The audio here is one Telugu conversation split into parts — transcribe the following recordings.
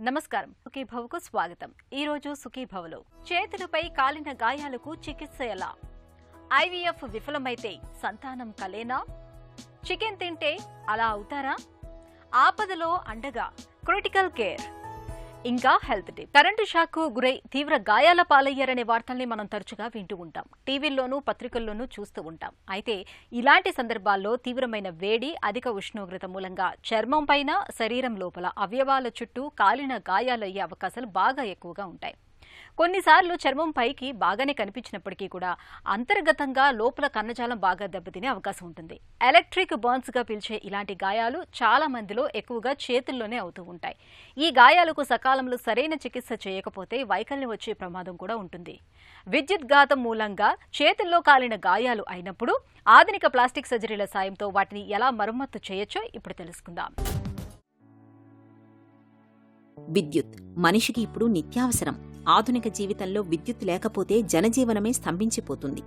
నమస్కారం, సుఖీభవకు స్వాగతం. ఈరోజు సుఖీభవలో చేతులపై కాలిన గాయాలకు చికిత్స ఎలా? ఐవీఎఫ్ విఫలమైతే సంతానం కలేనా? చికెన్ తింటే అలా అవుతారా? ఆపదలో అండగా క్రిటికల్ కేర్, ఇంకా హెల్త్ టిప్. కరెంటు షాక్ కు గురై తీవ్ర గాయాల పాలయ్యారనే వార్తల్ని మనం తరచుగా వింటూ ఉంటాం, టీవీల్లోనూ పత్రికల్లోనూ చూస్తూ ఉంటాం. అయితే ఇలాంటి సందర్భాల్లో తీవ్రమైన వేడి, అధిక ఉష్ణోగ్రత మూలంగా చర్మం పైన, శరీరం లోపల అవయవాల చుట్టూ కాలిన గాయాలయ్యే అవకాశాలు బాగా ఎక్కువగా ఉంటాయి. కొన్నిసార్లు చర్మం పైకి బాగానే కనిపించినప్పటికీ కూడా అంతర్గతంగా లోపల కన్నజాలం బాగా దెబ్బతినే అవకాశం ఉంటుంది. ఎలక్ట్రిక్ బర్న్స్ గా పిలిచే ఇలాంటి గాయాలు చాలా మందిలో ఎక్కువగా చేతుల్లోనే అవుతూ ఉంటాయి. ఈ గాయాలకు సకాలంలో సరైన చికిత్స చేయకపోతే వైకల్యం వచ్చే ప్రమాదం కూడా ఉంటుంది. విద్యుత్ ఘాతం మూలంగా చేతుల్లో కాలిన గాయాలు అయినప్పుడు ఆధునిక ప్లాస్టిక్ సర్జరీల సాయంతో వాటిని ఎలా మరమ్మత్తు చేయొచ్చో ఇప్పుడు తెలుసుకుందాం. విద్యుత్ మనిషికి ఇప్పుడు నిత్యావసరం. ఆధునిక జీవితంలో విద్యుత్ లేకపోతే జనజీవనమే స్తంభించిపోతుంది.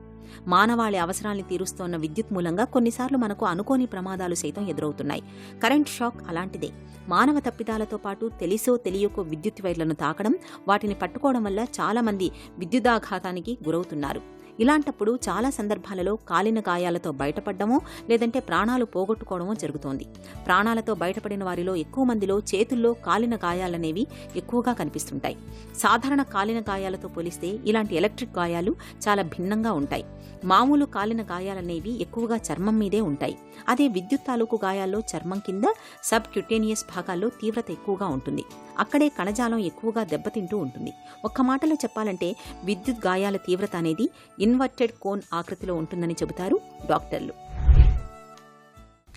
మానవాళి అవసరాల్ని తీరుస్తోన్న విద్యుత్ మూలంగా కొన్నిసార్లు మనకు అనుకోని ప్రమాదాలు సైతం ఎదురవుతున్నాయి. కరెంట్ షాక్ అలాంటిదే. మానవ తప్పిదాలతో పాటు తెలిసో తెలియకో విద్యుత్ వైర్లను తాకడం, వాటిని పట్టుకోవడం వల్ల చాలా మంది విద్యుదాఘాతానికి గురవుతున్నారు. ఇలాంటప్పుడు చాలా సందర్భాలలో కాలిన గాయాలతో బయటపడ్డమో లేదంటే ప్రాణాలు పోగొట్టుకోవడమో జరుగుతోంది. ప్రాణాలతో బయటపడిన వారిలో ఎక్కువ మందిలో చేతుల్లో కాలిన గాయాలనేవి ఎక్కువగా కనిపిస్తుంటాయి. సాధారణ కాలిన గాయాలతో పోలిస్తే ఇలాంటి ఎలక్ట్రిక్ గాయాలు చాలా భిన్నంగా ఉంటాయి. మామూలు కాలిన గాయాలనేవి ఎక్కువగా చర్మం మీదే ఉంటాయి. అదే విద్యుత్ తాలూకు గాయాల్లో చర్మం కింద సబ్ క్యూటేనియస్ భాగాల్లో తీవ్రత ఎక్కువగా ఉంటుంది. అక్కడే కణజాలం ఎక్కువగా దెబ్బతింటూ ఉంటుంది. ఒక్క మాటలో చెప్పాలంటే విద్యుత్ గాయాల తీవ్రత అనేది ఇన్వర్టెడ్ కోన్ ఆకృతిలో ఉంటుందని చెబుతారు డాక్టర్లు.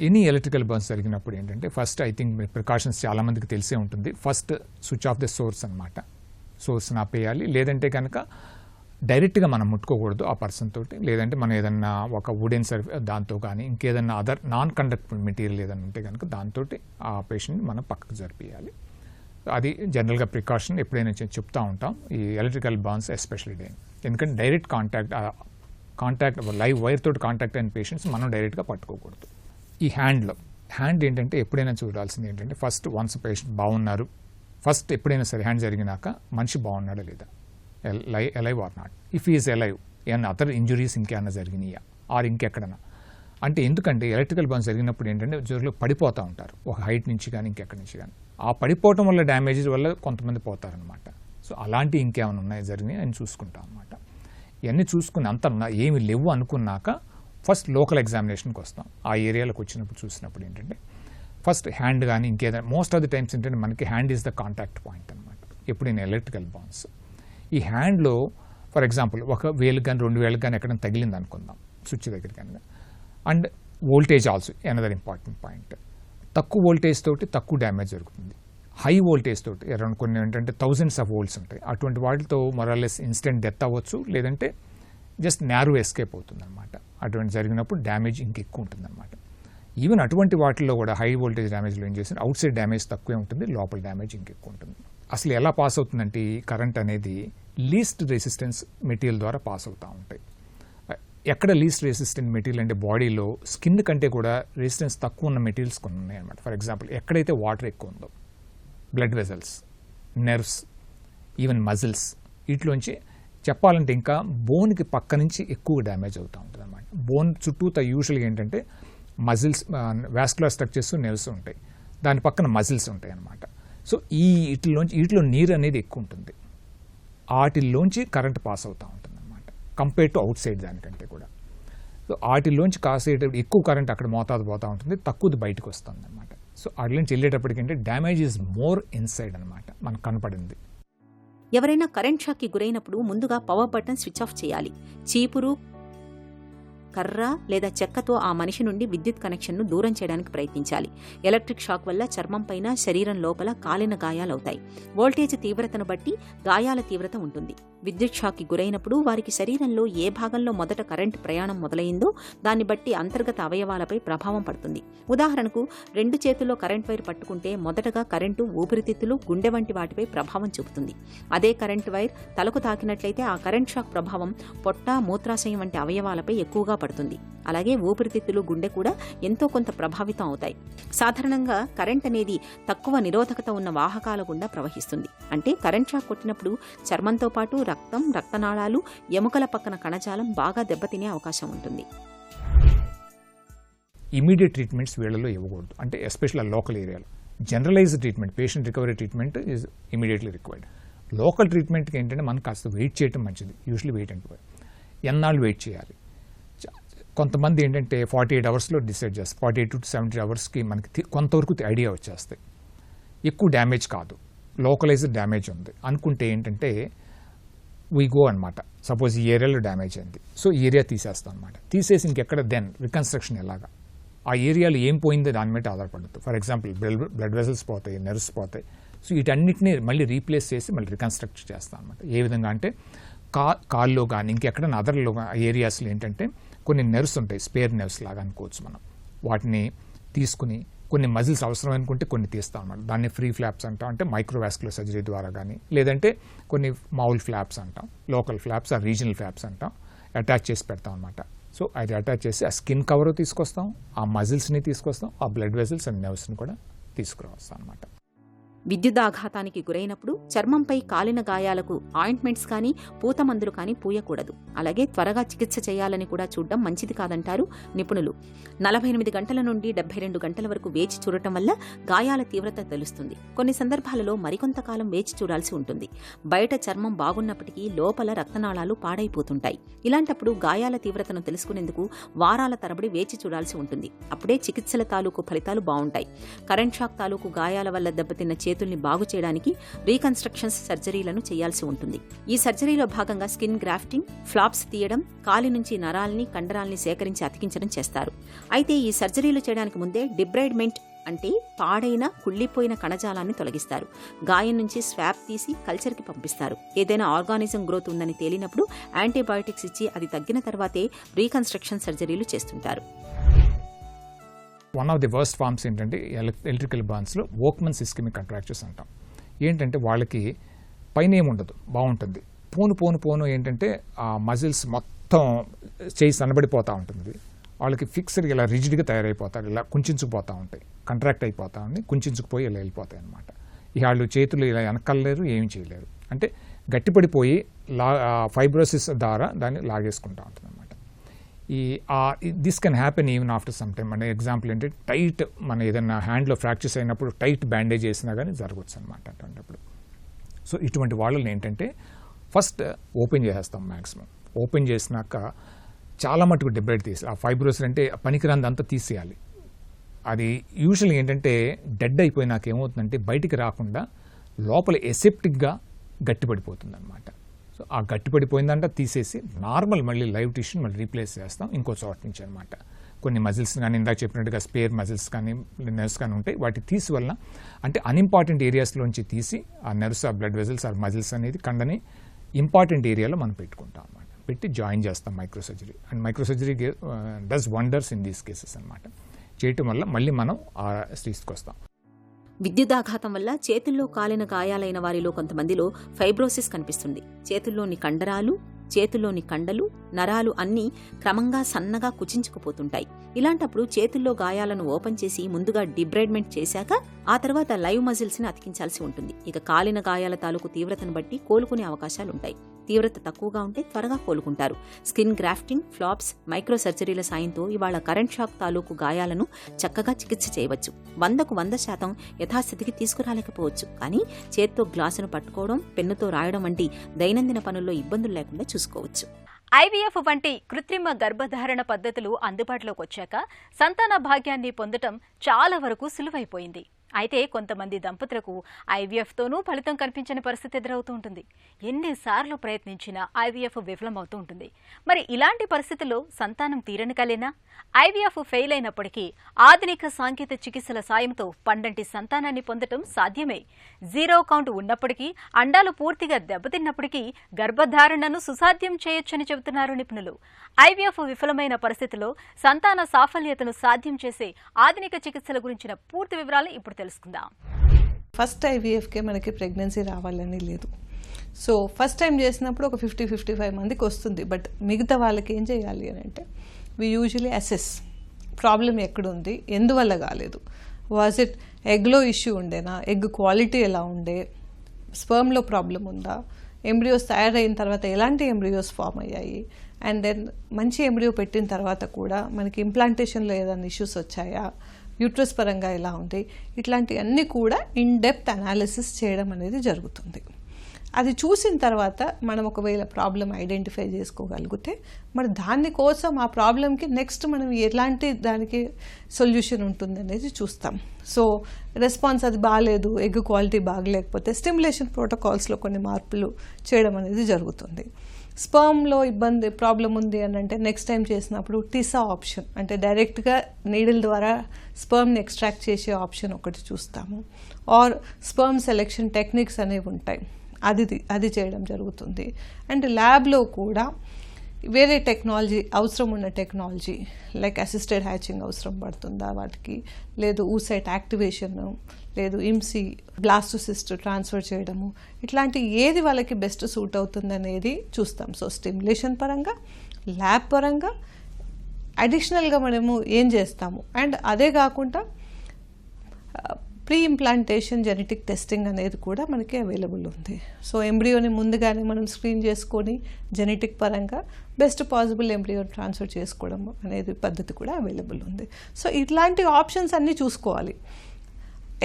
ఎనీ ఎలక్ట్రికల్ బర్న్స్ జరిగినప్పుడు ఏంటంటే ఫస్ట్ ఐ థింక్ ప్రికాషన్స్ చాలా మందికి తెలిసే ఉంటుంది. First switch off the source అనమాట. సోర్స్ని ఆపేయాలి. లేదంటే కనుక డైరెక్ట్గా మనం ముట్టుకోకూడదు ఆ పర్సన్ తోటి. లేదంటే మనం ఏదన్నా ఒక వుడెన్ దాంతో కానీ ఇంకేదన్నా అదర్ నాన్ కండక్టివ్ మెటీరియల్ ఏదైనా ఉంటే కనుక దాంతో ఆ పేషెంట్ని మనం పక్కకు జరిపియాలి. అది జనరల్గా ప్రికాషన్ ఎప్పుడైనా చెప్తూ ఉంటాం ఈ ఎలక్ట్రికల్ బర్న్స్ ఎస్పెషల్లీ డే. ఎందుకంటే డైరెక్ట్ కాంటాక్ట్ లైవ్ వైర్ తోటి కాంటాక్ట్ అయిన పేషెంట్స్ మనం డైరెక్ట్గా పట్టుకోకూడదు. ఈ హ్యాండ్ ఏంటంటే ఎప్పుడైనా చూడాల్సింది ఏంటంటే ఫస్ట్ వన్స్ పేషెంట్ బాగున్నారు, ఫస్ట్ ఎప్పుడైనా సరే హ్యాండ్ జరిగినాక మనిషి బాగున్నాడా లేదా, alive are not, if is alive, ఏమన్నా అదర్ ఇంజురీస్ ఇంకేమన్నా జరిగినాయా ఆర్ ఇంకెక్కడన్నా. అంటే ఎందుకంటే ఎలక్ట్రికల్ బర్న్స్ జరిగినప్పుడు ఏంటంటే జోరులో పడిపోతూ ఉంటారు, ఒక హైట్ నుంచి కానీ ఇంకెక్కడి నుంచి కానీ. ఆ పడిపోవటం వల్ల డ్యామేజెస్ వల్ల కొంతమంది పోతారనమాట. సో అలాంటి ఇంకేమైనా ఉన్నాయి జరిగినాయి అని చూసుకుంటాం అనమాట. ఇవన్నీ చూసుకుని అంత ఏమి లేవు అనుకున్నాక ఫస్ట్ లోకల్ ఎగ్జామినేషన్కి వస్తాం. ఆ ఏరియాలోకి వచ్చినప్పుడు చూసినప్పుడు ఏంటంటే ఫస్ట్ హ్యాండ్ కానీ ఇంకేదైనా మోస్ట్ ఆఫ్ ది టైమ్స్ ఏంటంటే మనకి hand is the contact point అనమాట ఎప్పుడైనా ఎలక్ట్రికల్ బర్న్స్. ఈ హ్యాండ్లో ఫర్ ఎగ్జాంపుల్ ఒక వేలు కానీ 2 వేలకు కానీ ఎక్కడైనా తగిలింది అనుకుందాం స్విచ్ దగ్గర కానీ. And voltage also another important point. తక్కువ వోల్టేజ్ తోటి తక్కువ డ్యామేజ్ జరుగుతుంది. హై వోల్టేజ్ తోటి అరౌండ్ కొన్ని ఏంటంటే థౌజండ్స్ ఆఫ్ వోల్ట్స్ ఉంటాయి. అటువంటి వాటితో మొరాలెస్ ఇన్స్టెంట్ డెత్ అవ్వచ్చు, లేదంటే జస్ట్ న్యారో ఎస్కేప్ అవుతుంది అనమాట. అటువంటి జరిగినప్పుడు డ్యామేజ్ ఇంకెక్కువ ఉంటుంది అనమాట. ఈవెన్ అటువంటి వాటిల్లో కూడా హై వోల్టేజ్ డ్యామేజ్లో ఏం చేసిన అవుట్ సైడ్ డ్యామేజ్ తక్కువే ఉంటుంది, లోపల డ్యామేజ్ ఇంకెక్కువ ఉంటుంది. అసలు ఎలా పాస్ అవుతుందంటే ఈ కరెంట్ అనేది లీస్ట్ రెసిస్టెన్స్ మెటీరియల్ ద్వారా పాస్ అవుతూ ఉంటాయి. ఎక్కడ లీస్ట్ రెసిస్టెంట్ మెటీరియల్ అంటే బాడీలో స్కిన్ కంటే కూడా రెసిస్టెన్స్ తక్కువ ఉన్న మెటీరియల్స్ కొన్ని ఉన్నాయి అనమాట. ఫర్ ఎగ్జాంపుల్ ఎక్కడైతే వాటర్ ఎక్కువ ఉందో, blood vessels, nerves, even muscles, వీటిలోంచి చెప్పాలంటే ఇంకా బోన్కి పక్క నుంచి ఎక్కువ డ్యామేజ్ అవుతూ ఉంటుంది అనమాట. బోన్ చుట్టూత యూజువల్గా ఏంటంటే మజిల్స్, వాస్కులర్ స్ట్రక్చర్స్, నెర్వ్స్ ఉంటాయి, దాని పక్కన మజిల్స్ ఉంటాయి అనమాట. సో వీటిలో నీరు అనేది ఎక్కువ ఉంటుంది, వాటిల్లోంచి కరెంట్ పాస్ అవుతూ ఉంటుంది అనమాట కంపేర్ టు అవుట్ సైడ్ దానికంటే కూడా. సో వాటిల్లోంచి కాసేటప్పుడు ఎక్కువ కరెంట్ అక్కడ మోతాదు పోతూ ఉంటుంది, తక్కువది బయటకు వస్తుంది అనమాట. సో వాటిలోంచి వెళ్ళేటప్పటికంటే డ్యామేజ్ ఈజ్ మోర్ ఇన్సైడ్ అనమాట మనకు కనపడింది. ఎవరైనా కరెంట్ షాక్కి గురైనప్పుడు ముందుగా పవర్ బటన్ స్విచ్ ఆఫ్ చేయాలి. చీపురు, కర్ర లేదా చెక్కతో ఆ మనిషి నుండి విద్యుత్ కనెక్షన్ను దూరం చేయడానికి ప్రయత్నించాలి. ఎలక్ట్రిక్ షాక్ వల్ల చర్మం పైన, శరీరం లోపల కాలిన గాయాలవుతాయి. వోల్టేజ్ తీవ్రతను బట్టి గాయాల తీవ్రత ఉంటుంది. విద్యుత్ షాక్కి గురైనప్పుడు వారికి శరీరంలో ఏ భాగంలో మొదట కరెంటు ప్రయాణం మొదలైందో దాన్ని బట్టి అంతర్గత అవయవాలపై ప్రభావం పడుతుంది. ఉదాహరణకు 2 చేతుల్లో కరెంట్ వైర్ పట్టుకుంటే మొదటగా కరెంటు ఊపిరితిత్తులు, గుండె వంటి వాటిపై ప్రభావం చూపుతుంది. అదే కరెంటు వైర్ తలకు తాకినట్లయితే ఆ కరెంట్ షాక్ ప్రభావం పొట్ట, మూత్రాశయం వంటి అవయవాలపై ఎక్కువగా పడుతుంది. అలాగే ఊపిరితిత్తులు, గుండె కూడా ఎంతో కొంత ప్రభావితం అవుతాయి. సాధారణంగా కరెంట్ అనేది తక్కువ నిరోధకత ఉన్న వాహకాల గుండా ప్రవహిస్తుంది. అంటే కరెంట్ షాక్ కొట్టినప్పుడు చర్మంతో పాటు రక్తం, రక్తనాళాలు, ఎముకల పక్కన కణజాలం బాగా దెబ్బతినే అవకాశం ఉంటుంది. ఇమీడియట్ ట్రీట్మెంట్స్ వీళ్ళలో ఇవ్వకూడదు. అంటే ఎస్పెషల్ లోకల్ ఏరియాలో generalised treatment, patient recovery treatment is immediately required. Local ట్రీట్మెంట్కి ఏంటంటే మనం కాస్త వెయిట్ చేయడం మంచిది. యూజువల్లీ వెయిట్ అంటే ఎన్నాళ్ళు వెయిట్ చేయాలి. కొంతమంది ఏంటంటే 48 అవర్స్లో డిసైడ్ చేస్తారు. 48 to 70 అవర్స్కి మనకి కొంతవరకు ఐడియా వచ్చేస్తాయి. ఎక్కువ డ్యామేజ్ కాదు, లోకలైజ్డ్ డ్యామేజ్ ఉంది అనుకుంటే ఏంటంటే వీ గో అనమాట. సపోజ్ ఈ ఏరియాలో డ్యామేజ్ అయింది, సో ఈ ఏరియా తీసేస్తాం అనమాట. తీసేసి ఇంకెక్కడ దెన్ రికన్స్ట్రక్షన్ ఎలాగా, ఆ ఏరియాలో ఏం పోయిందో దాని మీద ఆధారపడుతుంది. ఫర్ ఎగ్జాంపుల్ బ్లడ్ వెసల్స్ పోతాయి, నెర్వ్స్ పోతాయి. సో వీటన్నిటిని మళ్ళీ రీప్లేస్ చేసి మళ్ళీ రికన్స్ట్రక్ట్ చేస్తాం అనమాట. ఏ విధంగా అంటే కాల్లో కానీ ఇంకెక్కడైనా అదర్లో ఏరియాస్లో ఏంటంటే కొన్ని నెర్వ్స్ ఉంటాయి, స్పేర్ నెర్వ్స్ లాగా అనుకోవచ్చు మనం. వాటిని తీసుకుని కొన్ని మజిల్స్ అవసరం అనుకుంటే కొన్ని తీస్తాం అన్నమాట. దాన్ని ఫ్రీ ఫ్లాప్స్ అంటాం. అంటే మైక్రోవాస్కులర్ సర్జరీ ద్వారా కానీ, లేదంటే కొన్ని మౌల్ ఫ్లాప్స్ అంటాం, లోకల్ ఫ్లాప్స్, ఆ రీజనల్ ఫ్లాప్స్ అంటాం, అటాచ్ చేసి పెడతాం అనమాట. సో అది అటాచ్ చేసి ఆ స్కిన్ కవర్ తీసుకొస్తాం, ఆ మజిల్స్ని తీసుకొస్తాం, ఆ బ్లడ్ వెసల్స్ అండ్ నెర్వ్స్ని కూడా తీసుకురావస్తాం అనమాట. విద్యుదాఘాతానికి గురైనప్పుడు చర్మంపై కాలిన గాయాలకు ఆయింట్మెంట్స్ కానీ, పూతమందులు కానీ పూయకూడదు. అలాగే త్వరగా చికిత్స చేయాలని కూడా చూడడం మంచిది కాదంటారు నిపుణులు. 48 గంటల నుండి 72 గంటల వరకు వేచి చూడటం వల్ల గాయాల తీవ్రత తెలుస్తుంది. కొన్ని సందర్భాలలో మరికొంతకాలం వేచి చూడాల్సి ఉంటుంది. బయట చర్మం బాగున్నప్పటికీ లోపల రక్తనాళాలు పాడైపోతుంటాయి. ఇలాంటప్పుడు గాయాల తీవ్రతను తెలుసుకునేందుకు వారాల తరబడి వేచి చూడాల్సి ఉంటుంది. అప్పుడే చికిత్సల తాలూకు ఫలితాలు బాగుంటాయి. కరెంట్ షాక్ తాలూకు గాయాల వల్ల దెబ్బతిన్న చేతుల్ని బాగు చేయడానికి రీకన్స్ట్రక్షన్స్ సర్జరీలను చేయాల్సి ఉంటుంది. ఈ సర్జరీలో భాగంగా స్కిన్ గ్రాఫ్టింగ్, ఫ్లాప్స్ తీయడం, కాలి నుంచి నరాల్ని, కండరాల్ని సేకరించి అతికించడం చేస్తారు. అయితే ఈ సర్జరీలు చేయడానికి ముందే డిబ్రైడ్మెంట్ అంటే పాడైన, కుళ్ళిపోయిన కణజాలాన్ని తొలగిస్తారు. గాయం నుంచి స్వాబ్ తీసి కల్చర్కి పంపిస్తారు. ఏదైనా ఆర్గానిజం గ్రోత్ ఉందని తేలినప్పుడు యాంటీబయాటిక్స్ ఇచ్చి అది తగ్గిన తర్వాతే రీకన్స్ట్రక్షన్ సర్జరీలు చేస్తుంటారు. One of the worst forms ఏంటంటే ఎలక్ట్రికల్ బర్న్స్లో వోక్మన్స్ ఇస్కెమిక్ కంట్రాక్చర్స్ అంటాం. ఏంటంటే వాళ్ళకి పైన ఏముండదు, బాగుంటుంది. పోను ఏంటంటే ఆ మజిల్స్ మొత్తం చేయి సన్నబడిపోతూ ఉంటుంది. వాళ్ళకి ఫిక్స్డ్గా ఇలా రిజిడ్గా తయారైపోతారు, ఇలా కుంచుకుపోతూ ఉంటాయి, కంట్రాక్ట్ అయిపోతూ ఉండి కుంచుకుపోయి ఇలా వెళ్ళిపోతాయి అనమాట. ఇక వాళ్ళు చేతులు ఇలా వెనకలేరు, ఏం చేయలేరు. అంటే గట్టిపడిపోయి ఫైబ్రోసిస్ ద్వారా దాన్ని లాగేసుకుంటూ ఉంటుంది అనమాట. This can happen even after some time. అంటే ఎగ్జాంపుల్ ఏంటంటే టైట్, మన ఏదైనా హ్యాండ్లో ఫ్రాక్చర్స్ అయినప్పుడు టైట్ బ్యాండేజ్ చేసినా కానీ జరగవచ్చు అనమాట అటువంటిప్పుడు. సో ఇటువంటి వాళ్ళని ఏంటంటే ఫస్ట్ ఓపెన్ చేసేస్తాం. మ్యాక్సిమం ఓపెన్ చేసినాక చాలా మటుకు డిబ్రైడ్ తీసి, ఆ ఫైబ్రోసిస్ అంటే పనికిరాందంతా తీసేయాలి. అది యూజువల్గా ఏంటంటే డెడ్ అయిపోయినాక ఏమవుతుందంటే బయటికి రాకుండా లోపల ఎసెప్టిక్గా గట్టిపడిపోతుంది అనమాట. సో ఆ గట్టిపడిపోయిందంటే తీసేసి నార్మల్ మళ్ళీ లైవ్ టిష్యూని మళ్ళీ రీప్లేస్ చేస్తాం ఇంకో చోట నుంచి అనమాట. కొన్ని మజిల్స్ కానీ ఇందాక చెప్పినట్టుగా స్పేర్ మజిల్స్ కానీ నెర్వ్స్ కానీ ఉంటాయి, వాటి తీసి వలన అంటే అన్ఇంపార్టెంట్ ఏరియాస్లోంచి తీసి ఆ నెర్వ్స్, ఆ బ్లడ్ వెసల్స్, ఆ మజిల్స్ అనేది కండని ఇంపార్టెంట్ ఏరియాలో మనం పెట్టుకుంటాం అనమాట. పెట్టి జాయిన్ చేస్తాం micro surgery. And micro surgery does wonders in these cases అనమాట. చేయటం వల్ల మళ్ళీ మనం ఆ స్టేజ్కి వస్తాం. విద్యుదాఘాతం వల్ల చేతుల్లో కాలిన గాయాలైన వారిలో కొంతమందిలో ఫైబ్రోసిస్ కనిపిస్తుంది. చేతుల్లోని కండరాలు, చేతుల్లోని కండలు, నరాలు అన్నీ క్రమంగా సన్నగా కుచించుకుపోతుంటాయి. ఇలాంటప్పుడు చేతుల్లో గాయాలను ఓపెన్ చేసి ముందుగా డిబ్రైడ్మెంట్ చేశాక ఆ తర్వాత లైవ్ మజిల్స్ని అతికించాల్సి ఉంటుంది. ఇక కాలిన గాయాల తాలూకు తీవ్రతను బట్టి కోలుకునే అవకాశాలుంటాయి. తీవ్రత తక్కువగా ఉంటే త్వరగా కోలుకుంటారు. స్కిన్ గ్రాఫ్టింగ్, ఫ్లాప్స్, మైక్రో సర్జరీల సాయంతో ఇవాళ కరెంట్ షాక్ తాలూకు గాయాలను చక్కగా చికిత్స చేయవచ్చు. 100కు 100% యథాస్థితికి తీసుకురాలేకపోవచ్చు, కానీ చేత్తో గ్లాసును పట్టుకోవడం, పెన్నుతో రాయడం వంటి దైనందిన పనుల్లో ఇబ్బందులు లేకుండా చూసుకోవచ్చు. ఐవీఎఫ్ వంటి కృత్రిమ గర్భధారణ పద్ధతులు అందుబాటులోకి వచ్చాక సంతాన భాగ్యాన్ని పొందటం చాలా వరకు సులువైపోయింది. అయితే కొంతమంది దంపతులకు ఐవీఎఫ్తోనూ ఫలితం కనిపించని పరిస్థితి ఎదురవుతూ ఉంటుంది. ఎన్నిసార్లు ప్రయత్నించినా ఐవీఎఫ్ విఫలమవుతూ ఉంటుంది. మరి ఇలాంటి పరిస్థితుల్లో సంతానం తీరని కలేనా? ఐవీఎఫ్ ఫెయిల్ అయినప్పటికీ ఆధునిక సాంకేతిక చికిత్సల సాయంతో పండంటి సంతానాన్ని పొందటం సాధ్యమే. జీరో కౌంట్ ఉన్నప్పటికీ, అండాలు పూర్తిగా దెబ్బతిన్నప్పటికీ గర్భధారణను సుసాధ్యం చేయొచ్చని చెబుతున్నారు నిపుణులు. ఐవీఎఫ్ విఫలమైన పరిస్థితుల్లో సంతాన సాఫల్యతను సాధ్యం చేసే ఆధునిక చికిత్సల గురించిన పూర్తి వివరాలు ఇప్పుడు తెలుసుకుందాం. ఫస్ట్ ఐవీఎఫ్కే మనకి ప్రెగ్నెన్సీ రావాలని లేదు. సో ఫస్ట్ టైం చేసినప్పుడు ఒక 50-55 మందికి వస్తుంది. బట్ మిగతా వాళ్ళకి ఏం చేయాలి అని అంటే, వి యూజువలీ అసెస్ ప్రాబ్లం ఎక్కడుంది, ఎందువల్ల కాలేదు, వాజ్ ఇట్ ఎగ్లో ఇష్యూ ఉండేనా, ఎగ్ క్వాలిటీ ఎలా ఉండే, స్పర్మ్లో ప్రాబ్లం ఉందా, ఎంబ్రియోస్ తయారైన తర్వాత ఎలాంటి ఎంబ్రియోస్ ఫామ్ అయ్యాయి, అండ్ దెన్ మంచి ఎంబ్రియో పెట్టిన తర్వాత కూడా మనకి ఇంప్లాంటేషన్లో ఏదైనా ఇష్యూస్ వచ్చాయా, యూట్రస్ పరంగా ఎలా ఉంది, ఇట్లాంటివన్నీ కూడా ఇన్ డెప్త్ అనాలిసిస్ చేయడం అనేది జరుగుతుంది. అది చూసిన తర్వాత మనం ఒకవేళ ప్రాబ్లం ఐడెంటిఫై చేసుకోగలిగితే మరి దానికోసం ఆ ప్రాబ్లంకి నెక్స్ట్ మనం ఎలాంటి దానికి సొల్యూషన్ ఉంటుంది అనేది చూస్తాం. సో రెస్పాన్స్ అది బాగాలేదు, ఎగ్ క్వాలిటీ బాగలేకపోతే స్టిమ్యులేషన్ ప్రోటోకాల్స్లో కొన్ని మార్పులు చేయడం అనేది జరుగుతుంది. స్పర్మ్లో ప్రాబ్లం ఉంది అని అంటే నెక్స్ట్ టైం చేసినప్పుడు టిసా ఆప్షన్, అంటే డైరెక్ట్గా నీడిల్ ద్వారా స్పర్మ్ని ఎక్స్ట్రాక్ట్ చేసే ఆప్షన్ ఒకటి చూస్తాము. ఆర్ స్పర్మ్ సెలెక్షన్ టెక్నిక్స్ అనేవి ఉంటాయి, అది చేయడం జరుగుతుంది. అండ్ ల్యాబ్లో కూడా వేరే టెక్నాలజీ అవసరం ఉన్న టెక్నాలజీ లైక్ అసిస్టెడ్ హ్యాచింగ్ అవసరం పడుతుందా వాటికి, లేదు ఊసైట్ యాక్టివేషన్, లేదు ఇమ్సీ బ్లాస్టోసిస్ట్ ట్రాన్స్ఫర్ చేయడము, ఇట్లాంటి ఏది వాళ్ళకి బెస్ట్ సూట్ అవుతుంది అనేది చూస్తాం. సో స్టిమ్యులేషన్ పరంగా, ల్యాబ్ పరంగా అడిషనల్గా మనము ఏం చేస్తాము. అండ్ అదే కాకుండా ప్రీ ఇంప్లాంటేషన్ జెనెటిక్ టెస్టింగ్ అనేది కూడా మనకి అవైలబుల్ ఉంది. సో ఎంబ్రియోని ముందుగానే మనం స్క్రీన్ చేసుకొని జెనెటిక్ పరంగా బెస్ట్ పాసిబుల్ ఎంబ్రియో ట్రాన్స్ఫర్ చేసుకోవడం అనేది పద్ధతి కూడా అవైలబుల్ ఉంది. సో ఇట్లాంటి ఆప్షన్స్ అన్నీ చూసుకోవాలి.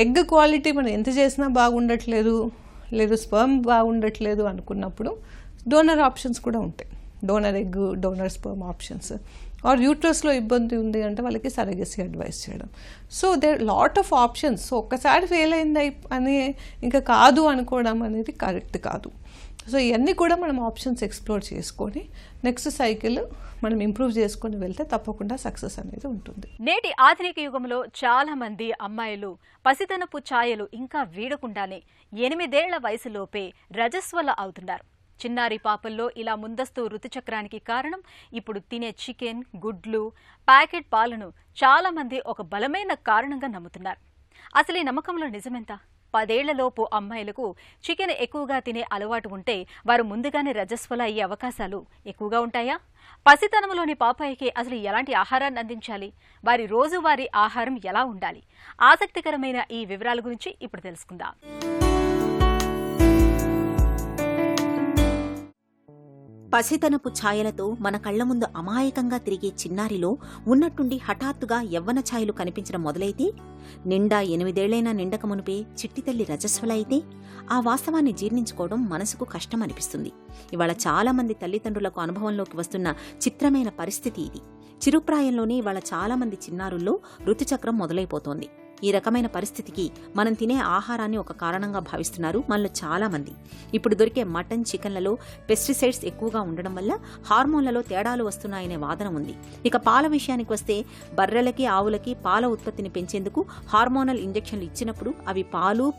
ఎగ్ క్వాలిటీ మనం ఎంత చేసినా బాగుండట్లేదు, లేదు స్పర్మ్ బాగుండట్లేదు అనుకున్నప్పుడు డోనర్ ఆప్షన్స్ కూడా ఉంటాయి. Donor egg, donor sperm options. Or యూట్రస్లో ఇబ్బంది ఉంది అంటే వాళ్ళకి సరగసీ అడ్వైస్ చేయడం. So there lot of options. So ఒక్కసారి ఫెయిల్ అయింది అని ఇంకా కాదు అనుకోవడం అనేది కరెక్ట్ కాదు. సో ఇవన్నీ కూడా మనం ఆప్షన్స్ ఎక్స్ప్లోర్ చేసుకొని నెక్స్ట్ సైకిల్ మనం ఇంప్రూవ్ చేసుకొని వెళ్తే తప్పకుండా సక్సెస్ అనేది ఉంటుంది. నేటి ఆధునిక యుగంలో చాలా మంది అమ్మాయిలు పసితనపు ఛాయలు ఇంకా వీడకుండానే 8 ఏళ్ల వయసులోపే రజస్వల అవుతున్నారు. చిన్నారి పాపల్లో ఇలా ముందస్తు ఋతుచక్రానికి కారణం ఇప్పుడు తినే చికెన్, గుడ్లు, ప్యాకెట్ పాలను చాలా మంది ఒక బలమైన కారణంగా నమ్ముతున్నారు. అసలు ఈ నమ్మకంలో నిజమెంత? 10 ఏళ్లలోపు అమ్మాయిలకు చికెన్ ఎక్కువగా తినే అలవాటు ఉంటే వారు ముందుగానే రజస్వల అయ్యే అవకాశాలు ఎక్కువగా ఉంటాయా? పసితనంలోని పాపాయికి అసలు ఎలాంటి ఆహారాన్ని అందించాలి? వారి రోజువారీ ఆహారం ఎలా ఉండాలి? ఆసక్తికరమైన ఈ వివరాల గురించి ఇప్పుడు తెలుసుకుందాం. పసితనపు ఛాయలతో మన కళ్ల ముందు అమాయకంగా తిరిగే చిన్నారిలో ఉన్నట్టుండి హఠాత్తుగా యవ్వన ఛాయలు కనిపించడం మొదలైతే, నిండా 8 ఏళ్లైనా నిండక మునిపే చిట్టితల్లి రజస్వల అయితే ఆ వాస్తవాన్ని జీర్ణించుకోవడం మనసుకు కష్టం అనిపిస్తుంది. ఇవాళ చాలా మంది తల్లిదండ్రులకు అనుభవంలోకి వస్తున్న చిత్రమైన పరిస్థితి ఇది. చిరుప్రాయంలోనే ఇవాళ చాలా మంది చిన్నారుల్లో ఋతుచక్రం మొదలైపోతోంది. ఈ రకమైన పరిస్థితికి మనం తినే ఆహారాన్ని ఒక కారణంగా భావిస్తున్నారు మనలో చాలా మంది. ఇప్పుడు దొరికే మటన్, చికెన్లలో పెస్టిసైడ్స్ ఎక్కువగా ఉండడం వల్ల హార్మోన్లలో తేడాలు వస్తున్నాయనే వాదన ఉంది. ఇక పాల విషయానికి వస్తే, బర్రెలకి, ఆవులకి పాల ఉత్పత్తిని పెంచేందుకు హార్మోనల్ ఇంజెక్షన్లు ఇచ్చినప్పుడు అవి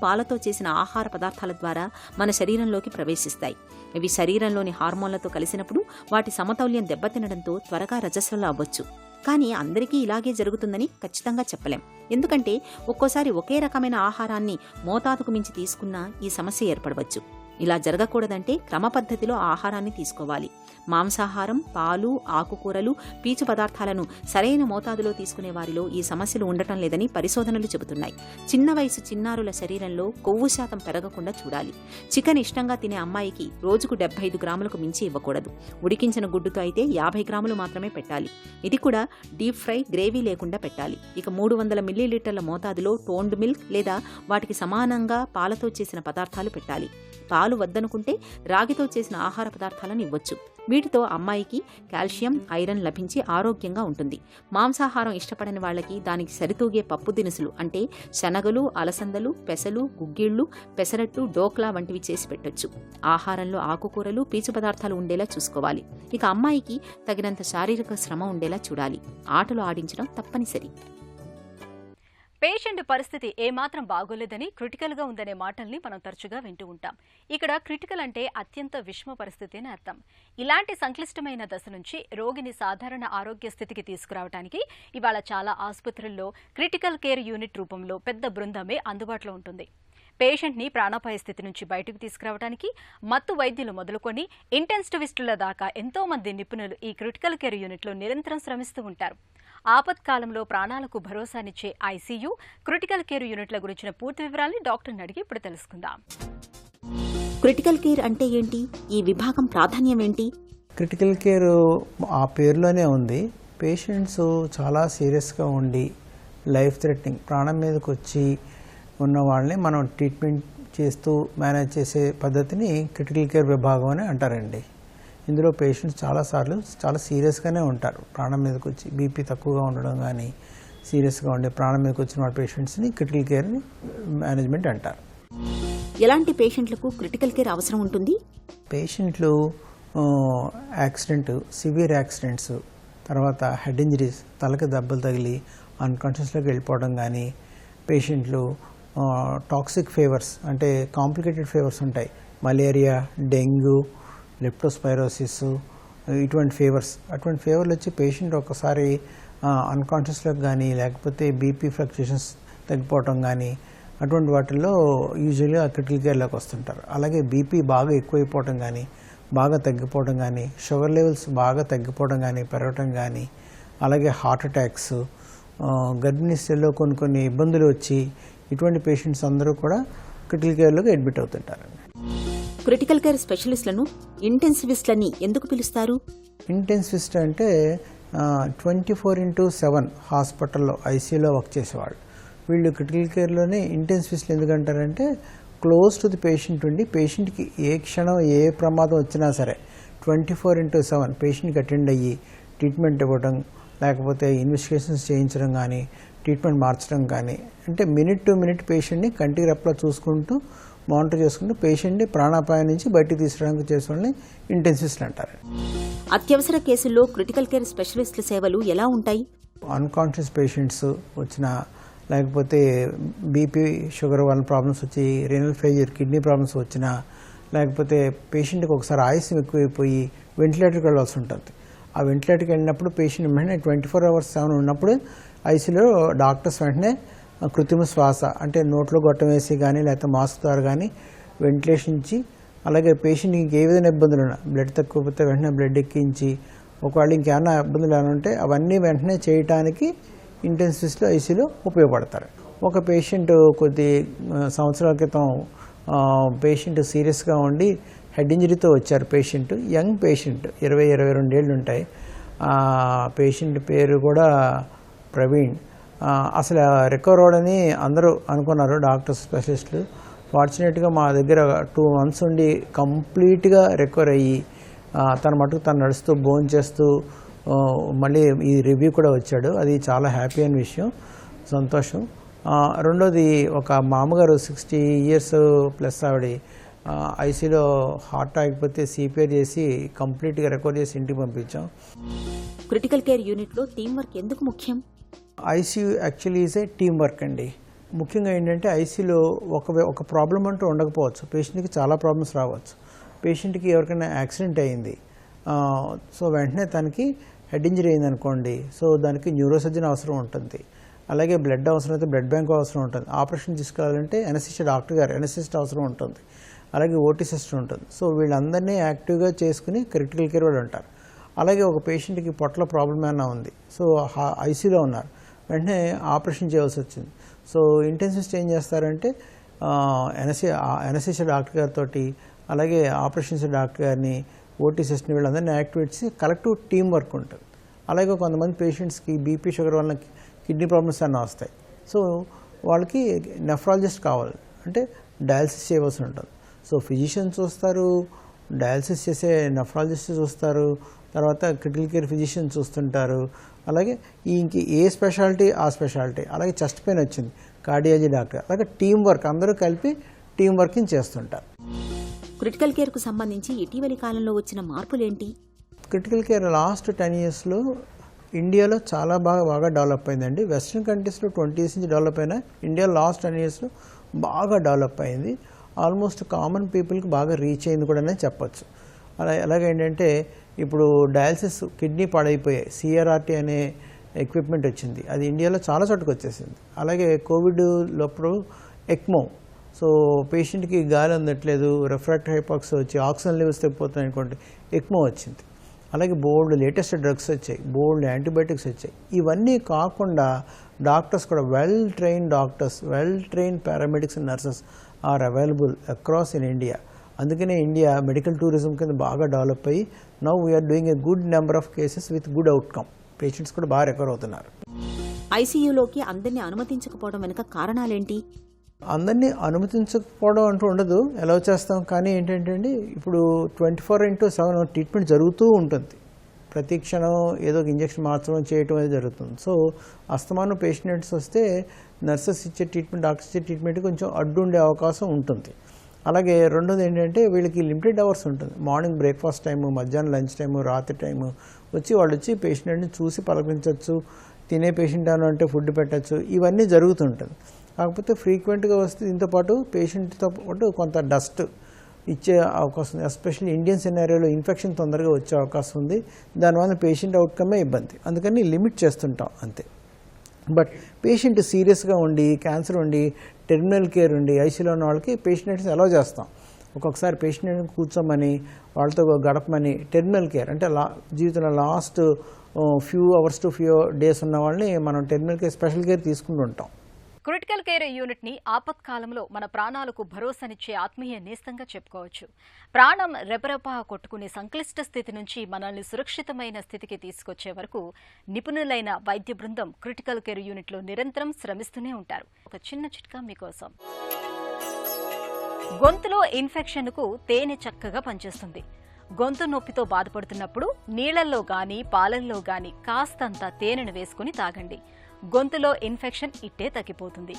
పాలతో చేసిన ఆహార పదార్థాల ద్వారా మన శరీరంలోకి ప్రవేశిస్తాయి. ఇవి శరీరంలోని హార్మోన్లతో కలిసినప్పుడు వాటి సమతౌల్యం దెబ్బతినడంతో త్వరగా రజస్వల అవ్వచ్చు. కానీ అందరికీ ఇలాగే జరుగుతుందని ఖచ్చితంగా చెప్పలేం. ఎందుకంటే ఒక్కోసారి ఒకే రకమైన ఆహారాన్ని మోతాదుకు మించి తీసుకున్నా ఈ సమస్య ఏర్పడవచ్చు. ఇలా జరగకూడదంటే క్రమ పద్ధతిలో ఆహారాన్ని తీసుకోవాలి. మాంసాహారం, పాలు, ఆకుకూరలు, పీచు పదార్థాలను సరైన మోతాదులో తీసుకునే వారిలో ఈ సమస్యలు ఉండటం లేదని పరిశోధనలు చెబుతున్నాయి. చిన్న వయసు చిన్నారుల శరీరంలో కొవ్వు శాతం పెరగకుండా చూడాలి. చికెన్ ఇష్టంగా తినే అమ్మాయికి రోజుకు 75 గ్రాములకు మించి ఇవ్వకూడదు. ఉడికించిన గుడ్డుతో అయితే 50 గ్రాములు మాత్రమే పెట్టాలి. ఇది కూడా డీప్ ఫ్రై, గ్రేవీ లేకుండా పెట్టాలి. ఇక 300 మిల్లీలీటర్ల మోతాదులో టోన్డ్ మిల్క్ లేదా వాటికి సమానంగా పాలతో చేసిన పదార్థాలు పెట్టాలి. పాలు వద్దనుకుంటే రాగితో చేసిన ఆహార పదార్థాలను ఇవ్వచ్చు. వీటితో అమ్మాయికి కాల్షియం, ఐరన్ లభించి ఆరోగ్యంగా ఉంటుంది. మాంసాహారం ఇష్టపడని వాళ్ళకి దానికి సరితూగే పప్పు దినుసులు అంటే శనగలు, అలసందలు, పెసలు, గుగ్గిళ్లు, పెసరట్టు, డోక్లా వంటివి చేసి పెట్టొచ్చు. ఆహారంలో ఆకుకూరలు, పీచు పదార్థాలు ఉండేలా చూసుకోవాలి. ఇక అమ్మాయికి తగినంత శారీరక శ్రమ ఉండేలా చూడాలి. ఆటలు ఆడించడం తప్పనిసరి. పేషెంట్ పరిస్థితి ఏమాత్రం బాగోలేదని క్రిటికల్గా ఉందనే మాటల్ని మనం తరచుగా వింటూ ఉంటాం. ఇక్కడ క్రిటికల్ అంటే అత్యంత విషమ పరిస్థితి అని అర్థం. ఇలాంటి సంక్లిష్టమైన దశ నుంచి రోగిని సాధారణ ఆరోగ్య స్థితికి తీసుకురావడానికి ఇవాళ చాలా ఆసుపత్రుల్లో క్రిటికల్ కేర్ యూనిట్ రూపంలో పెద్ద బృందమే అందుబాటులో ఉంటుంది. పేషెంట్ని ప్రాణాపాయ స్థితి నుంచి బయటకు తీసుకురావడానికి మత్తు వైద్యులు మొదలుకొని ఇంటెన్సివిస్టుల దాకా ఎంతో మంది నిపుణులు ఈ క్రిటికల్ కేర్ యూనిట్లో నిరంతరం శ్రమిస్తూ ఉంటారు. ఆపత్కాలంలో ప్రాణాలకు భరోసానిచ్చే ఐసీయూ, క్రిటికల్ కేర్ యూనిట్ల గురించిన పూర్తి వివరాల్ని డాక్టర్ని అడిగి ఇప్పుడు తెలుసుకుందాం. క్రిటికల్ కేర్ అంటే ఏంటి? ఈ విభాగం ప్రాధాన్యం ఏంటి? క్రిటికల్ కేర్ ఆ పేరులోనే ఉంది. పేషెంట్స్ చాలా సీరియస్గా ఉండి లైఫ్ థ్రెటనింగ్ ప్రాణం మీదకి వచ్చి ఉన్న వాళ్ళని మనం ట్రీట్మెంట్ చేస్తూ మేనేజ్ చేసే పద్ధతిని క్రిటికల్ కేర్ విభాగం అని అంటారండి. ఇందులో పేషెంట్స్ చాలాసార్లు చాలా సీరియస్గానే ఉంటారు. ప్రాణం మీదకి వచ్చి బీపీ తక్కువగా ఉండడం కానీ సీరియస్గా ఉండే ప్రాణం మీదకి వచ్చిన వాళ్ళ పేషెంట్స్ని క్రిటికల్ కేర్ మేనేజ్మెంట్ అంటారు. ఎలాంటి పేషెంట్లకు క్రిటికల్ కేర్ అవసరం ఉంటుంది? పేషెంట్లు యాక్సిడెంట్, సివియర్ యాక్సిడెంట్స్, తర్వాత హెడ్ ఇంజరీస్, తలకి దెబ్బలు తగిలి అన్కాన్షియస్లోకి వెళ్ళిపోవడం కానీ, పేషెంట్లు టాక్సిక్ ఫీవర్స్ అంటే కాంప్లికేటెడ్ ఫీవర్స్ ఉంటాయి, మలేరియా, డెంగ్యూ, లెప్టోస్పైరోసిస్, ఇటువంటి ఫీవర్స్, అటువంటి ఫీవర్లు వచ్చి పేషెంట్ ఒకసారి అన్కాన్షియస్లోకి కానీ లేకపోతే బీపీ ఫ్లక్చుయేషన్స్ తగ్గిపోవటం కానీ అటువంటి వాటిల్లో యూజువల్గా క్రిటికల్ కేర్లోకి వస్తుంటారు. అలాగే బీపీ బాగా ఎక్కువైపోవటం కానీ బాగా తగ్గిపోవడం కానీ, షుగర్ లెవెల్స్ బాగా తగ్గిపోవడం కానీ పెరగటం కానీ, అలాగే హార్ట్ అటాక్స్, గర్భిణీ స్త్రీలో కొన్ని ఇబ్బందులు వచ్చి ఇటువంటి పేషెంట్స్ అందరూ కూడా క్రిటికల్ కేర్లోకి అడ్మిట్ అవుతుంటారు. క్రిటికల్ కేర్ స్పెషలిస్టులను ఇంటెన్సివిస్టులని ఎందుకు పిలుస్తారు? ఇంటెన్సివిస్ట్ అంటే 24/7 హాస్పిటల్లో ఐసీయూలో వర్క్ చేసేవాళ్ళు. వీళ్ళు క్రిటికల్ కేర్లోనే ఇంటెన్సివిస్టులు ఎందుకంటారంటే క్లోజ్ టు ది పేషెంట్ ఉండి పేషెంట్కి ఏ క్షణం ఏ ప్రమాదం వచ్చినా సరే 24/7 పేషెంట్కి అటెండ్ అయ్యి ట్రీట్మెంట్ ఇవ్వడం, లేకపోతే ఇన్వెస్టిగేషన్స్ చేయించడం కానీ ట్రీట్మెంట్ మార్చడం కానీ, అంటే మినిట్ టు మినిట్ పేషెంట్ని కంటికి రెప్పలా చూసుకుంటూ మానిటర్ చేసుకుంటూ పేషెంట్ని ప్రాణాపాయం నుంచి బయటికి తీసుకురావడానికి చేసే వాళ్ళని ఇంటెన్సివిస్టులు అంటారు. అత్యవసర కేసుల్లో క్రిటికల్ కేర్ స్పెషలిస్టుల సేవలు ఎలా ఉంటాయి? అన్కాన్షియస్ పేషెంట్స్ వచ్చినా, లేకపోతే బీపీ షుగర్ వల్ల ప్రాబ్లమ్స్ వచ్చి రీనల్ ఫెయిల్యూర్ కిడ్నీ ప్రాబ్లమ్స్ వచ్చినా, లేకపోతే పేషెంట్కి ఒకసారి ఆయుస్యం ఎక్కువైపోయి వెంటిలేటర్కి వెళ్ళాల్సి ఉంటుంది. ఆ వెంటిలేటర్కి వెళ్ళినప్పుడు పేషెంట్ వెంటనే 24/7 ఉన్నప్పుడు ఐసీయూలో డాక్టర్స్ వెంటనే కృత్రిమ శ్వాస అంటే నోట్లో గొట్టం వేసి కానీ లేకపోతే మాస్క్ ద్వారా కానీ వెంటిలేషన్ ఇచ్చి, అలాగే పేషెంట్కి ఇంకే విధంగా ఇబ్బందులు ఉన్నా బ్లడ్ తక్కువైపోతే వెంటనే బ్లడ్ ఎక్కించి, ఒకవేళ ఇంకేమైనా ఇబ్బందులు ఏమైనా ఉంటే అవన్నీ వెంటనే చేయడానికి ఇంటెన్సివిస్టులు ఐసీయూలో ఉపయోగపడతారు. ఒక పేషెంట్ కొద్ది సంవత్సరాల క్రితం పేషెంట్ సీరియస్గా ఉండి హెడ్ ఇంజరీతో వచ్చారు. పేషెంట్ యంగ్ పేషెంట్ 20-22 ఏళ్ళు ఉంటాయి. పేషెంట్ పేరు కూడా ప్రవీణ్. అసలు రికవర్ అవడని అందరూ అనుకున్నారు డాక్టర్స్, స్పెషలిస్టులు. ఫార్చునేట్గా మా దగ్గర 2 months ఉండి కంప్లీట్గా రికవర్ అయ్యి తన మటుకు తను నడుస్తూ భోజనం చేస్తూ మళ్ళీ ఈ రివ్యూ కూడా వచ్చాడు. అది చాలా హ్యాపీ అయిన విషయం, సంతోషం. రెండోది ఒక మామగారు 60 years ప్లస్ ఆవిడ ఐసీయూలో హార్ట్ ఆగిపోతే సిపిఆర్ చేసి కంప్లీట్గా రికవర్ చేసి ఇంటికి పంపించాం. క్రిటికల్ కేర్ యూనిట్లో టీం వర్క్ ఎందుకు ముఖ్యం? ICU actually is a team work అండి. ముఖ్యంగా ఏంటంటే ఐసీయూలో ఒక ప్రాబ్లం అంటూ ఉండకపోవచ్చు, పేషెంట్కి చాలా ప్రాబ్లమ్స్ రావచ్చు. పేషెంట్కి ఎవరికైనా యాక్సిడెంట్ అయ్యింది, సో వెంటనే తనకి హెడ్ ఇంజరీ అయింది అనుకోండి, సో దానికి న్యూరోసర్జన్ అవసరం ఉంటుంది. అలాగే బ్లడ్ అవసరం అయితే బ్లడ్ బ్యాంక్ అవసరం ఉంటుంది. ఆపరేషన్ తీసుకోవాలంటే ఎనస్థీషియా డాక్టర్ గారు ఎనస్థిస్ట్ అవసరం ఉంటుంది. అలాగే ఓటీ సిస్టర్ ఉంటుంది. సో వీళ్ళందరినీ యాక్టివ్గా చేసుకుని క్రిటికల్ కేర్ వాళ్ళు ఉంటారు. అలాగే ఒక పేషెంట్కి పొట్టలో ప్రాబ్లం ఏమైనా ఉంది, సో ఐసీయూలో ఉన్నారు, వెంటనే ఆపరేషన్ చేయాల్సి వచ్చింది. సో ఇంటెన్సివిస్ట్ ఏం చేస్తారంటే ఎనస్థీషియా డాక్టర్ గారితో, అలాగే ఆపరేషన్స్ డాక్టర్ గారిని, ఓటీ సిస్టర్ని వీళ్ళందరినీ యాక్టివేట్ చేసి కలెక్టివ్ టీం వర్క్ ఉంటుంది. అలాగే కొంతమంది పేషెంట్స్కి బీపీ షుగర్ వల్ల కిడ్నీ ప్రాబ్లమ్స్ అన్నీ వస్తాయి. సో వాళ్ళకి నెఫ్రాలజిస్ట్ కావాలి, అంటే డయాలసిస్ చేయవలసి ఉంటుంది. సో ఫిజిషియన్స్ వస్తారు, డయాలసిస్ చేసే నెఫ్రాలజిస్ట్ చూస్తారు, తర్వాత క్రిటికల్ కేర్ ఫిజిషియన్ చూస్తుంటారు, అలాగే ఇంక ఏ స్పెషాలిటీ ఆ స్పెషాలిటీ, అలాగే చెస్ట్ పెయిన్ వచ్చింది కార్డియాలజీ డాక్టర్, అలాగే టీం వర్క్ అందరూ కలిపి టీం వర్కింగ్ చేస్తుంటారు. క్రిటికల్ కేర్కు సంబంధించి ఇటీవలి కాలంలో వచ్చిన మార్పులేంటి? క్రిటికల్ కేర్ లాస్ట్ 10 yearsలో ఇండియాలో చాలా బాగా డెవలప్ అయిందండి. వెస్ట్రన్ కంట్రీస్లో 20 years నుంచి డెవలప్ అయినా ఇండియా లాస్ట్ 10 yearsలో బాగా డెవలప్ అయింది. ఆల్మోస్ట్ కామన్ పీపుల్కి బాగా రీచ్ అయింది కూడా చెప్పొచ్చు. అలాగే ఏంటంటే ఇప్పుడు డయాలసిస్ కిడ్నీ పాడైపోయాయి, CRRT అనే ఎక్విప్మెంట్ వచ్చింది, అది ఇండియాలో చాలా చోటుకు వచ్చేసింది. అలాగే కోవిడ్ లోపల ఎక్మో, సో పేషెంట్కి గాలి అందట్లేదు, రిఫ్రాక్టివ్ హైపాక్సియా వచ్చి ఆక్సిజన్ లెవెల్స్ తగ్గిపోతున్నాయి అనుకోండి, ఎక్మో వచ్చింది. అలాగే బోల్డ్ లేటెస్ట్ డ్రగ్స్ వచ్చాయి, బోల్డ్ యాంటీబయాటిక్స్ వచ్చాయి. ఇవన్నీ కాకుండా డాక్టర్స్ కూడా well train doctors, well train paramedics and nurses are available across in India. అందుకనే ఇండియా మెడికల్ టూరిజం కింద బాగా డెవలప్ అయ్యి now we are doing a good number of cases with good outcome. Patients కూడా బాగా రికవర్ అవుతున్నారు. ఐసీయూలోకి అందరినీ అనుమతించకపోవడం వెనుక కారణాలేంటి? అందరినీ అనుమతించకపోవడం అంటూ ఉండదు, ఎలా చేస్తాం. కానీ ఏంటంటే అండి, ఇప్పుడు 24/7 ట్రీట్మెంట్ జరుగుతూ ఉంటుంది. ప్రతి క్షణం ఏదో ఒక ఇంజక్షన్ మార్చడం చేయటం అనేది జరుగుతుంది. సో అస్తమానం పేషెంట్స్ వస్తే నర్సెస్ ఇచ్చే ట్రీట్మెంట్, డాక్టర్స్ ఇచ్చే ట్రీట్మెంట్ కొంచెం అడ్డు ఉండే అవకాశం ఉంటుంది. అలాగే రెండోది ఏంటంటే వీళ్ళకి లిమిటెడ్ అవర్స్ ఉంటుంది. మార్నింగ్ బ్రేక్ఫాస్ట్ టైము, మధ్యాహ్నం లంచ్ టైము, రాత్రి టైము వాళ్ళు వచ్చి పేషెంట్ని చూసి పలకరించవచ్చు, తినే పేషెంట్ అని అంటే ఫుడ్ పెట్టచ్చు, ఇవన్నీ జరుగుతుంటుంది. కాకపోతే ఫ్రీక్వెంట్గా వస్తే దీంతో పాటు పేషెంట్తో పాటు కొంత డస్ట్ ఇచ్చే అవకాశం ఉంది. ఎస్పెషల్లీ ఇండియన్ సినారియోలో ఇన్ఫెక్షన్ తొందరగా వచ్చే అవకాశం ఉంది. దానివల్ల పేషెంట్ అవుట్కమే ఇబ్బంది, అందుకని లిమిట్ చేస్తుంటాం అంతే. బట్ పేషెంట్ సీరియస్గా ఉండి, క్యాన్సర్ ఉండి, టెర్మినల్ కేర్ ఉండి ఐసీలో ఉన్న వాళ్ళకి పేషెంట్స్ అలౌ చేస్తాం. ఒక్కొక్కసారి పేషెంట్ కూర్చోమని, వాళ్ళతో గడపమని, టెర్మినల్ కేర్ అంటే జీవితంలో last few hours to few days ఉన్న వాళ్ళని మనం టెర్మినల్ కేర్, స్పెషల్ కేర్ తీసుకుంటూ ఉంటాం. క్రిటికల్ కేర్ యూనిట్ ని ఆపత్కాలంలో మన ప్రాణాలకు భరోసానిచ్చే ఆత్మీయ నేస్తంగా చెప్పుకోవచ్చు. ప్రాణం రెపరెప కొట్టుకునే సంక్లిష్ట స్థితి నుంచి మనల్ని సురక్షితమైన స్థితికి తీసుకొచ్చే వరకు నిపుణులైన వైద్య బృందం క్రిటికల్ కేర్ యూనిట్ లో నిరంతరం శ్రమిస్తూనే ఉంటారు. ఒక చిన్న చిట్కా మీకోసం. గొంతులో ఇన్ఫెక్షన్ కు తేనె చక్కగా పనిచేస్తుంది. గొంతు నొప్పితో బాధపడుతున్నప్పుడు నీళ్లలో గాని పాలల్లో గాని కాస్తంత తేనెను వేసుకుని తాగండి. గొంతులో ఇన్ఫెక్షన్ ఇట్టే తగ్గిపోతుంది.